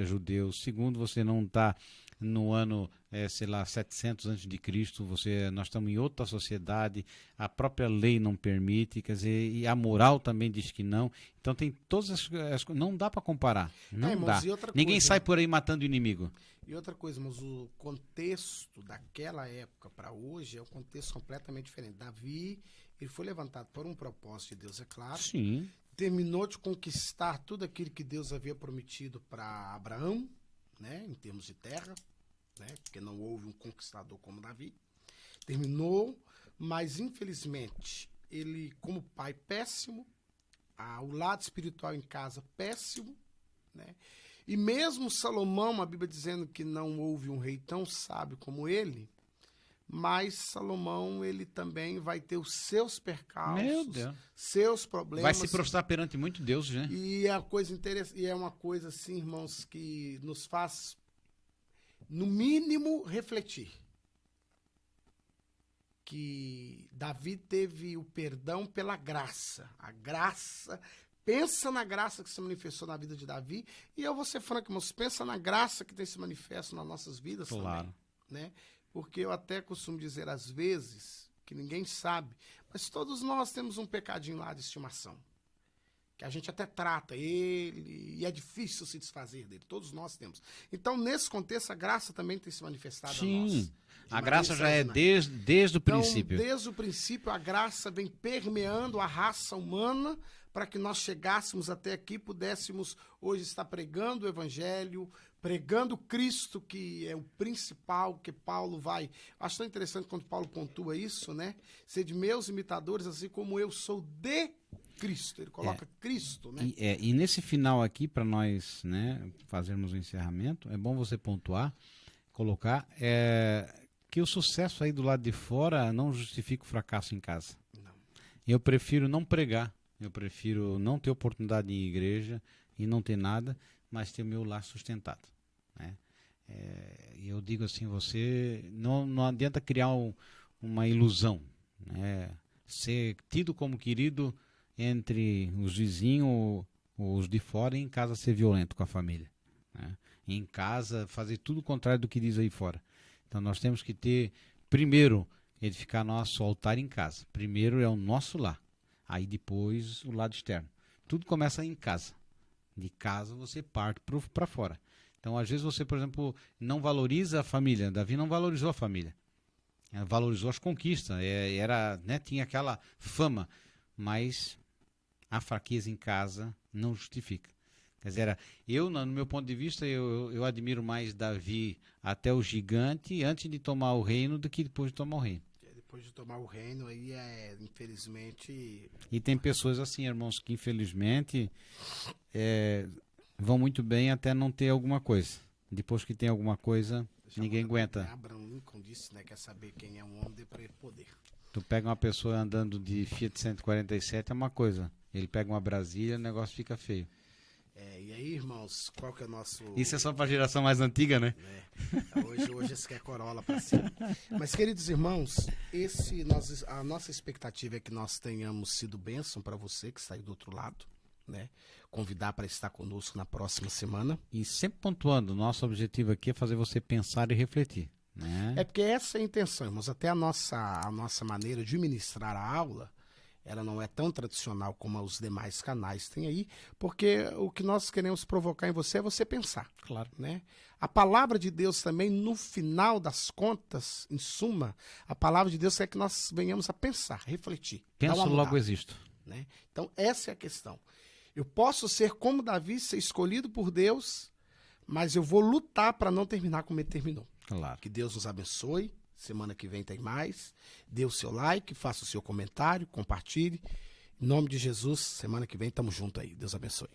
Speaker 2: judeu. Segundo, você não está no ano, 700 antes de Cristo. Nós estamos em outra sociedade. A própria lei não permite, quer dizer, e a moral também diz que não. Então tem todas as coisas. Não dá para comparar. Não
Speaker 1: irmãos,
Speaker 2: dá. Ninguém sai por aí matando o inimigo.
Speaker 1: E outra coisa, mas o contexto daquela época para hoje é um contexto completamente diferente. Davi, ele foi levantado por um propósito de Deus, é claro.
Speaker 2: Sim.
Speaker 1: Terminou de conquistar tudo aquilo que Deus havia prometido para Abraão, né, em termos de terra, né, porque não houve um conquistador como Davi. Terminou, mas infelizmente ele, como pai, péssimo, o lado espiritual em casa péssimo, né? E mesmo Salomão, a Bíblia dizendo que não houve um rei tão sábio como ele, mas Salomão, ele também vai ter os seus percalços, seus problemas.
Speaker 2: Vai se prostrar perante muito Deus, né?
Speaker 1: E é uma coisa interessante, e é uma coisa assim, irmãos, que nos faz, no mínimo, refletir. Que Davi teve o perdão pela graça. A graça... Pensa na graça que se manifestou na vida de Davi. E eu vou ser franco, irmãos, pensa na graça que tem se manifesto nas nossas vidas também. Né? Porque eu até costumo dizer às vezes, que ninguém sabe, mas todos nós temos um pecadinho lá de estimação. Que a gente até trata ele e é difícil se desfazer dele. Todos nós temos. Então, nesse contexto, a graça também tem se manifestado a nós.
Speaker 2: Sim, a graça já é desde o princípio.
Speaker 1: Então, desde o princípio, a graça vem permeando a raça humana para que nós chegássemos até aqui, pudéssemos hoje estar pregando o Evangelho, pregando Cristo, que é o principal, que Paulo vai... Acho tão interessante quando Paulo pontua isso, né? Ser de meus imitadores, assim como eu sou de Cristo. Ele coloca Cristo, né?
Speaker 2: E nesse final aqui, para nós, né, fazermos o encerramento, é bom você pontuar, colocar, que o sucesso aí do lado de fora não justifica o fracasso em casa.
Speaker 1: Não.
Speaker 2: Eu prefiro não pregar, eu prefiro não ter oportunidade em igreja e não ter nada, mas ter o meu lar sustentado, né? Eu digo assim, você não adianta criar uma ilusão, né? Ser tido como querido entre os vizinhos, os de fora, e em casa ser violento com a família, né? Em casa fazer tudo o contrário do que diz aí fora. Então nós temos que ter, primeiro, edificar nosso altar em casa. Primeiro é o nosso lar, aí depois o lado externo. Tudo começa em casa. De casa você parte para fora. Então às vezes você, por exemplo, não valoriza a família. Davi não valorizou a família. Valorizou as conquistas. Tinha aquela fama, mas a fraqueza em casa não justifica. Quer dizer, no meu ponto de vista, eu admiro mais Davi até o gigante antes de tomar o reino do que depois de tomar o reino.
Speaker 1: Depois de tomar o reino, aí infelizmente...
Speaker 2: E tem pessoas assim, irmãos, que infelizmente vão muito bem até não ter alguma coisa. Depois que tem alguma coisa, ninguém aguenta.
Speaker 1: Abraham Lincoln disse, né, quer saber quem é um homem para poder.
Speaker 2: Tu pega uma pessoa andando de Fiat 147, é uma coisa. Ele pega uma Brasília, o negócio fica feio.
Speaker 1: E aí, irmãos, qual que é o nosso...
Speaker 2: Isso é só para a geração mais antiga, né?
Speaker 1: Hoje esse quer Corolla para cima. Mas, queridos irmãos, a nossa expectativa é que nós tenhamos sido bênção para você que está aí do outro lado, né? Convidar para estar conosco na próxima semana.
Speaker 2: E sempre pontuando, nosso objetivo aqui é fazer você pensar e refletir, né?
Speaker 1: É porque essa é a intenção, irmãos. Até a nossa maneira de ministrar a aula, ela não é tão tradicional como os demais canais têm aí, porque o que nós queremos provocar em você é você pensar.
Speaker 2: Claro.
Speaker 1: Né? A palavra de Deus também, no final das contas, em suma, a palavra de Deus quer que nós venhamos a pensar, refletir.
Speaker 2: Penso, logo existo.
Speaker 1: Né? Então, essa é a questão. Eu posso ser como Davi, ser escolhido por Deus, mas eu vou lutar para não terminar como ele terminou.
Speaker 2: Claro.
Speaker 1: Que Deus nos abençoe. Semana que vem tem mais. Dê o seu like, faça o seu comentário, compartilhe. Em nome de Jesus, semana que vem tamo junto aí. Deus abençoe.